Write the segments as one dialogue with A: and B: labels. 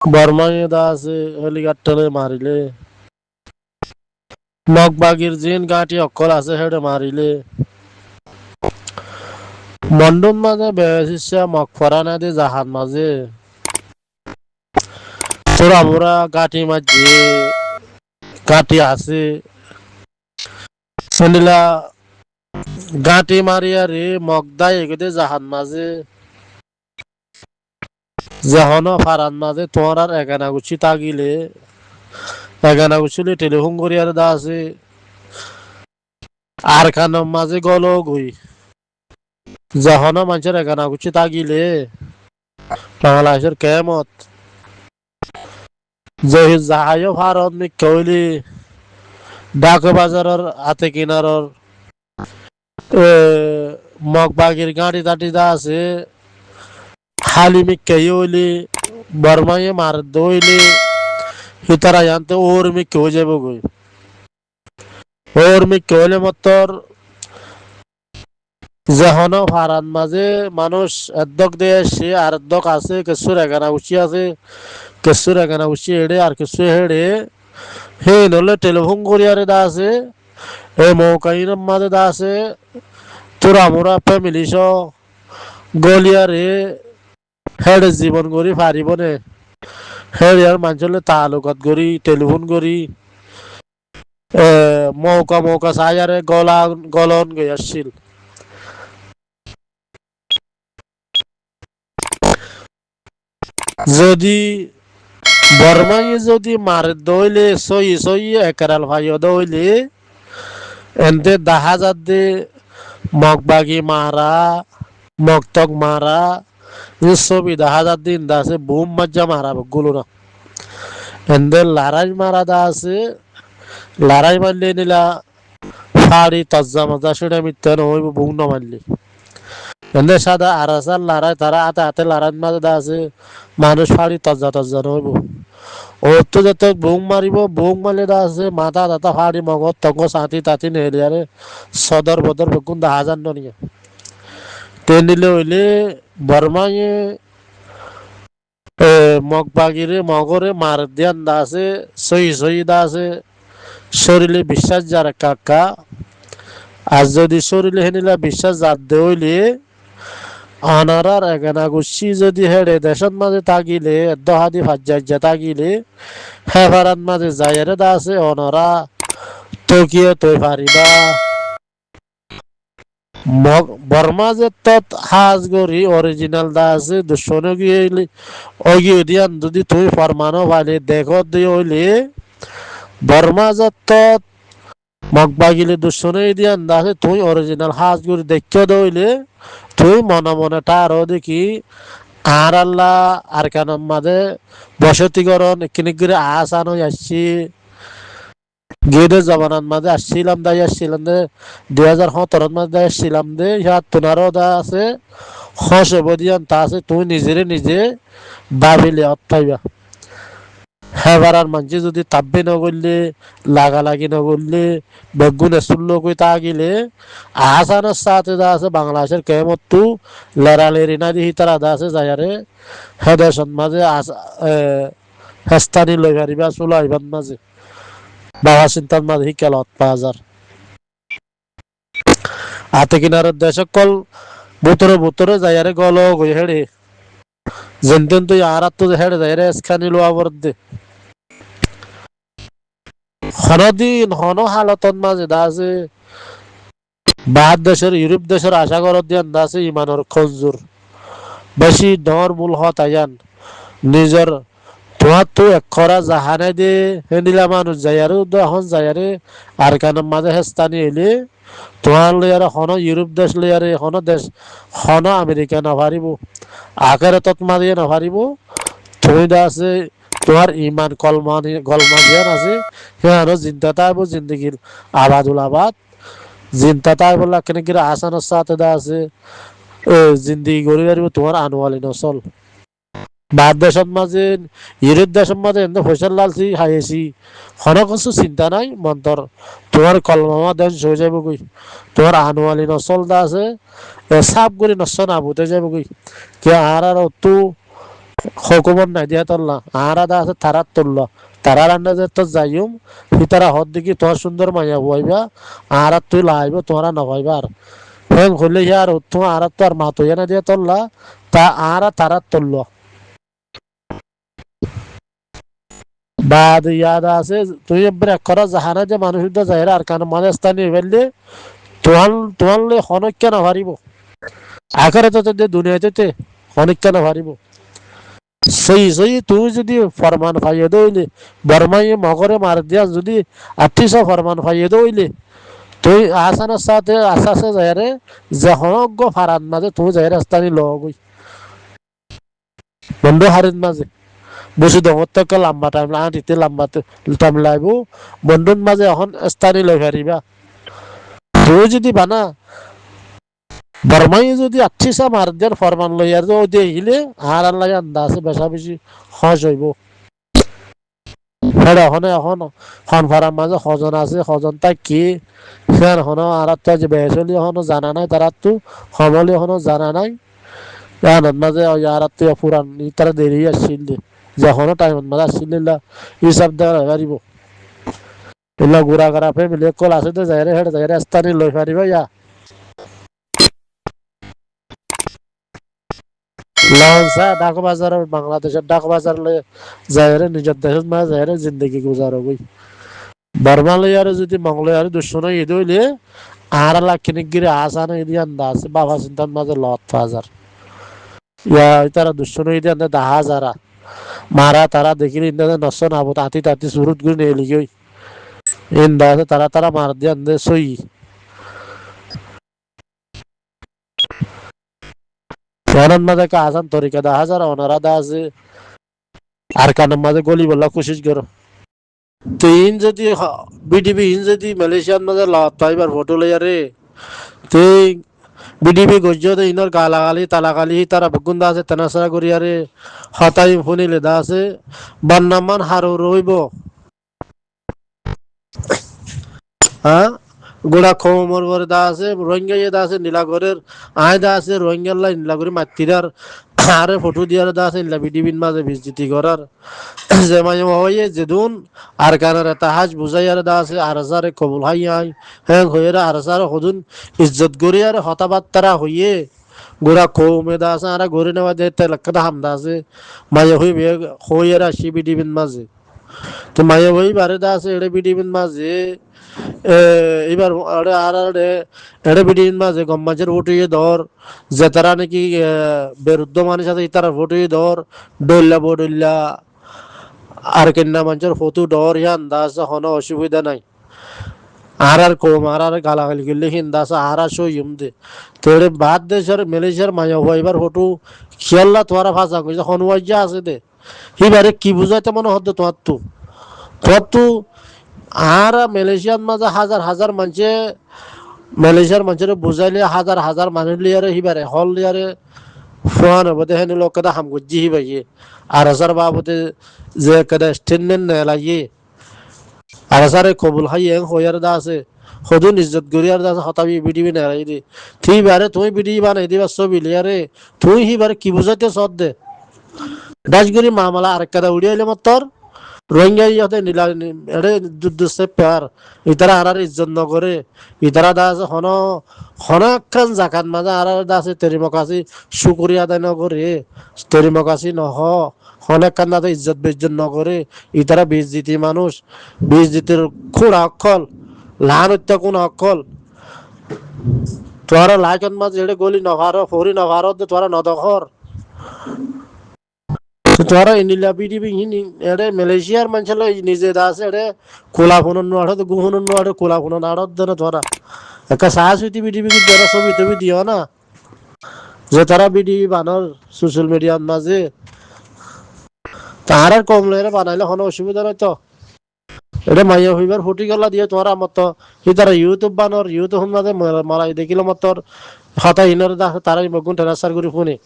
A: বর্মায় দা আছে হেলিকপ্টারে মারিলে মগবাগির জিন গাঁটি অকল আছে হেডে মারিলে মন্ডন মাঝে বেশিসা মগ ফরা না দিয়ে জাহান মাঝে তোরা মোরা গাঁটি মাঝে গাঁটি আছে শুনিলা গাঁটি মারিয়া রে মগদাই এগোতে জাহান মাঝে যখন ফারান মাঝে তোমার আর এগানা গুছি তাগিলে এগানা গুছিলে টেলিফোন করিয়ার দা আছে আর খানোর মাঝে গল গই যখন মানুষের এগানা গুছি তাগিলে বাংলাদেশের কেমত যে যাহাইও ভারত মিক্কা হইলি ডাক বাজারের হাতে কিনারর মগবাগির গাড়ি টাটি দা আছে হালি মিক্কাই হইলি বর্মাইয়ে মার দইলি হিতারা জানতে ওর মিক্কা হয়ে যাবো গই ওর মিক্কা হইলে মতর যখন ফারান মাঝে মানুষ এদ্দক দিয়ে সে আর এদ্দক আছে কেসুর এগানা উচি আছে কেসুর এগানা উচি হেড়ে আর কিছু হেড়ে হে নলে টেলিফোন করিয়ারে দা আছে এই মৌকাইনের মাঝে দা আছে তোরা মোরা ফ্যামিলি স গলিয়ারে হেড জীবন করি পারিব নে হেড আর মানুষলে তালুকাত করি টেলিফোন করি মৌকা মৌকা সায়ারে গলন গই আসছিল যদি বর্মাই যদি মারে দইলে সই সই একারাল ভাইও দইলে এনতে দেখা যাতে মগবাগি মারা মগতক মারা এই ছবি দেখা যাত দিন দা আছে বুম মজ্জা মারা গুলো না এনদের লড়াই মারা দা আছে লড়াই মারলে নিলা ফাড়ি তজ্জা মজা সেটা মিথ্যা নহইব বুম না মারলে এনে সাদা আরাসার লড়াই তারা হাতে হাতে লড়াই মাঝে দা আছে মানুষ ফাড়ি তজ্জা তজ্জা নহইব ও তো যত বুম মারিব বুম মারলে দা আছে মাথা দাতা ফাড়ি মগত তঙ্গ সাথী তাঁতি নেলিয়ারে সদর বদর বেগুন দা হাজার নিয়ে টেনিলে হইলে বর্মায়ে মগবাগিরে মগরে মার দিয়ান দা আছে সই সই দা আছে শরীরে বিশ্বাস যার কাকা আর যদি শরীরে হেনিলা বিশ্বাস যার দে হইলে অনারার এগানা গুছি যদি হেড়ে দেশত মাঝে তাগিলে দহাদি ফাজ্জা তাগিলে হেফারাত মাঝে যাইরে দা আছে অনরা তকিয়ে তৈ পারিবা বর্মা যে তত হাজ গরি অরিজিনাল দা আছে দুশন গিয়ে অগি দিয়ান যদি তুই ফরমানো পাইলে দেখো দিয়ে হইলে বর্মা যে তত মগবাগিলে দুশনে দিয়ান দা আছে তুই অরিজিনাল হাজ গরি দেখিয়ে দইলে তুই মনে মনে তারও দেখি আর আল্লাহ আর কেন মাঝে বসতিকরণ কিনে করে আসানো আসছি গেদের জমানার মাঝে আসছিলাম দাই আসছিলাম দে 2017 মাঝে দাই আসছিলাম দে ইহা তোনারও দা আছে হস বদিয়ান তা আছে তুই নিজেরে নিজে ভাবিলে অর্থাইবা হেবার আর মানছি যদি তাব্বে নগরলে লাগালাগি নগরলে বেগুন এসুল্লো কই তা গিলে আসানোর সাথে দা আছে বাংলাদেশের কেমতু লেরালেরি না দিহি তারা দা আছে যায়ারে হেদেশন মাঝে হেস্তানি লই পারিবা চুলাইবান মাঝে বাবা চিন্তার মাঝে হিকেলত বাজার হাতে কিনারের দেশে কল বুতরে বুতরে যাইয়ারে গল গই হেড়ে যেন তুই আর তো হেড়ে যাইরে এসখানি লোয়া বর্দে হনদিন হন হালতন মাঝে দা আছে বাহার দেশের ইউরোপ দেশের আশা করত দিয়ান দা আছে ইমানের খঞ্জুর বেশি ডর মূল হতায়ান নিজের তোমার তো একরা জাহানে দে হেনিলা মানুষ যাইয়ারে এখন যাইয়ারে আর কানের মাঝে হেস্তানি এলে তোমার লইয়ারে হন ইউরোপ দেশ লইয়ারে হন দেশ হন আমেরিকা নাভারিব আখের তৎ মারিয়ে নাভারিব তুমি দা আছে তোমার ইমান কলমা জ্ঞান আছে সিহঁতৰ চিন্তাটা আইব জিন্দগির আবাদুল আবাদ চিন্তাটা আইব কেনে কিরা আসানোর সাথে দা আছে জিন্দগি গড়ি পারিব তোমার আনোয়ালি নচল বাদ দেশত মাঝে ইউরোপ দেশের মাঝে এনে ফসল লালছি খাইছি হন কিছু চিন্তা নাই মন্তর তোমার কলমা দেশ হয়ে যাব গই তোমার আনোয়ালি নচল দা আছে সাপ করে নচ নাবুতে যাব গই কে আর অতু হকুমত নাই দিয়া তোল্লা আরা দা আছে তারার তুললো তারার আন্দাজে তো যাইম হিতারা হদ দেখি তোর সুন্দর মাইয়া বইবা আর তুই লাইব তোরা নভাইবা আর হেন হইলে আর তুমি আর তো আর মাতো না দিয়ে তোল্লা তা আর তারার তুললো বাদ ইয়াদ আছে তুই ব্রেক করা জাহানা যে মানুষ যাহেরা আর কান মানে স্থানীয় ফেললে তোমার তোমার হনক্য না পারিব আকারে তো দুনিয়াতে হনক্য না পারিব সেই সেই তুই যদি ফরমান পাইয়ে দইলে বর্মাইয়ে মগরে মার দিয়া যদি আত্মীয় ফরমান পাইয়ে দইলে তুই আসানের সাথে আসাসে যায়রে যে হনজ্ঞ ফারান মাঝে তুই যাই রাস্তানি লগই বন্ধু হারিন মাঝে বসে দমত্তকে লম্বা টাইম আটিতে লম্বা টাইম লাগব বন্ধুর মাঝে এখন স্থানীয় লই পারিবা তুই যদি বানা বর্মাই যদি আচ্ছিসা মার দেন ফরমান লইয়ার যে দেখিলে আর আল্লাহ আন্দা আছে বেশা বেশি হজ হইব হেডা হনে এখন হন ফারার মাঝে হজন আছে হজন তা কি ফের হন আর তো যে বেসলি হন জানা নাই তারা তো হমলি হন জানা নাই জানার মাঝে আর তো পুরান তারা দেরি আসছিল যে হন টাইম মাঝে আসছিল হিসাব দেওয়া পারিব এগুলা ঘুরা ঘুরা ফ্যামিলি কল আছে তো যাই রে হেড যাই রাস্তানি লই পারিব ইয়া লঞ্চা ডাক বাজার বাংলাদেশের ডাক বাজার যাই রে নিজের দেশের মাঝে যাই রে জিন্দগি গুজার হবই বর্মা লইয়ার যদি মঙ্গলয়ার দুশ্মন ঈদ হইলে আর লাখ কিনে গিরে আসান ঈদি আন্দা আছে বাবা চিন্তার মাঝে লত হাজার ইয়া তারা দুশ্মন ঈদি আন্দা 10,000 মারা তারা দেখিলে ইন্দা নষ্ট না হবো তাঁতি তাঁতি সুরুত গুলি নিয়ে লিগই ইন্দা আছে তারা তারা মার দিয়ে আন্দে সই ওনার মাঝে কা আসান তরিকা 10,000 ওনারা দা আছে আর কানের মাঝে গলি বলা কোশিশ করো তো ইন যদি বিডিবি ইন যদি মালয়েশিয়ার মাঝে লত পাইবার ফটো লইয়ারে তে বিডিবি গজ্জতে ইনর গালাগালি তালাগালি তারা বগুন্দা আছে তেনাসরা করিয়ারে হতাই ফোনিলে দা আছে বান্নামান হারো রইব হ্যাঁ গোড়া খমর করে দা আছে রোহিঙ্গা দা আছে নীলাগরের আয় দা আছে রোহিঙ্গার লাই নীলাগরি মাতিরার আরে ফটো দিয়ার দা আছে নীলা বিডিবিন মাঝে বিজতি করার যে মাঝে হয়ে যেদুন আর কানার তাহাজ বুঝাইয়ার দা আছে আর হাজারে কবুল হাই আই হ্যাঁ হয়ে আর হাজার হদুন ইজ্জত করি আর হতাবার্তারা হইয়ে গোড়া কৌমে দা আছে আর গড়ে নেওয়া যায় তেলাক্কাটা হামদা আছে মাঝে হইবে হইয়ে আসি বিডিবিন মাঝে তো মাঝে হই বারে দা আছে এড়ে বিডিবিন মাঝে এবার আর এড়ে বিডিবিন মাঝে গম্মাজের উঠিয়ে ধর যে তারা নাকি বিরুদ্ধ মানুষ আছে তারা ফুটিয়ে ধর ডল্লা বডল্লা আর কেন্না মানুষের ফটো ডর ইয়ান দাস হন অসুবিধা নাই আর কম আর গালাগালি করলে হিন্দাস আর সইম দে তোরে বাদ দেশের মালয়েশিয়ার মায়া হইবার ফটো খেয়াল্লা তোরা ভাষা কইছে হনুয়াইজা আছে দে হিবারে কি বুঝাইতে মনে হতো তোর তো আর মালয়েশিয়ার মাঝে হাজার হাজার মানুষে মালয়েশিয়ার মানুষের বুঝাইলে হাজার হাজার মানুষ লিয়ারে হিবারে হল লিয়ারে ফোন হবতে হেন লোক কেদা হাম গুজি হিবাইয়ে আর হাজার বাবতে যে কেদা স্টেটমেন্ট নে লাগিয়ে আর হাজারে কবুল হাই এং হইয়ার দা আছে হদুন ইজ্জত গরিয়ার দা আছে হতাবি বিডিবি নে রাই দি তুই বারে তুই বিডি বানাই দিবা ছবি লিয়ারে তুই হিবারে কি বুঝাইতে সদ দে দাসগরি মামলা আর কেদা উড়িয়াইলে মতর রোহিঙ্গা ইহতে নীলা এড়ে যুদ্ধ সে প্যার ইতারা আর ইজ্জত নগরে ইতারা দা আছে হনখান জাকাত মাজা আর দা আছে তেরিমকাছি শুকরিয়া আদায় নগরে তেরিমকাছি নহ হনখান দা ইজ্জত বেজ্জত নগরে ইতারা বীজ দিতি মানুষ বীজ দিতির খুঁড়া অক্ষল লান হত্যা কোন অক্ষল তোরা লাইকন মাঝে এড়ে গলি নভার ফরি নভার তোরা নদখর তোরা ইনিলা বিডিবি হিনি এড়ে মালয়েশিয়ার মানুষের নিজে দাসে এড়ে কোলা ফোন নোয়াড় তো গুহন নোয়াড় কোলা ফোন নাড়ত দেন তোরা একটা সাহস হইতে বিডিবি কি তোরা ছবি টবি দিও না যে তারা বিডিবি বানার সোশ্যাল মিডিয়ার মাঝে তার আর কম লয়ে বানাইলে কোনো অসুবিধা নাই তো এটা মাইয়া হইবার ফুটি গলা দিয়ে তোরা মত হি তারা ইউটিউব বানর ইউটিউব মাঝে মালাই দেখিল মতর হতা হিনর দা তারাই বগুন ট্রান্সফার করে ফোনে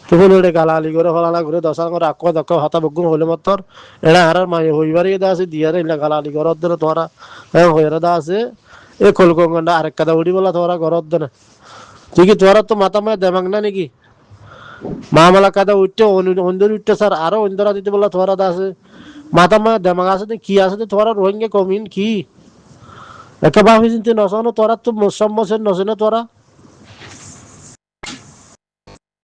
A: তখন ওটা গালালি করে ফলালা করে দশার করে আক্কা দক্ষ হতা বগুন হলে মতর এটা আর মাই হইবারই দা আছে দিয়ারে ইলা গালালি ঘরত দেন তোরা হ্যাঁ হইরা দা আছে এ কলকঙ্গা আরেক কাদা উড়ি বলা তোরা ঘরত দেন তুই কি তোরা তো মাথা মায় দেমাগ না নাকি মামলা কাদা উঠতে অন্ধর উঠতে স্যার আরো অন্ধরা দিতে বলা তোরা আছে মাথা মা দেমাগ আছে কি আছে তোরা রোহিঙ্গা কমিন কি একে ভাবি চিন্তা নশো তোরা তো মোসাম্মসের নশে না তোরা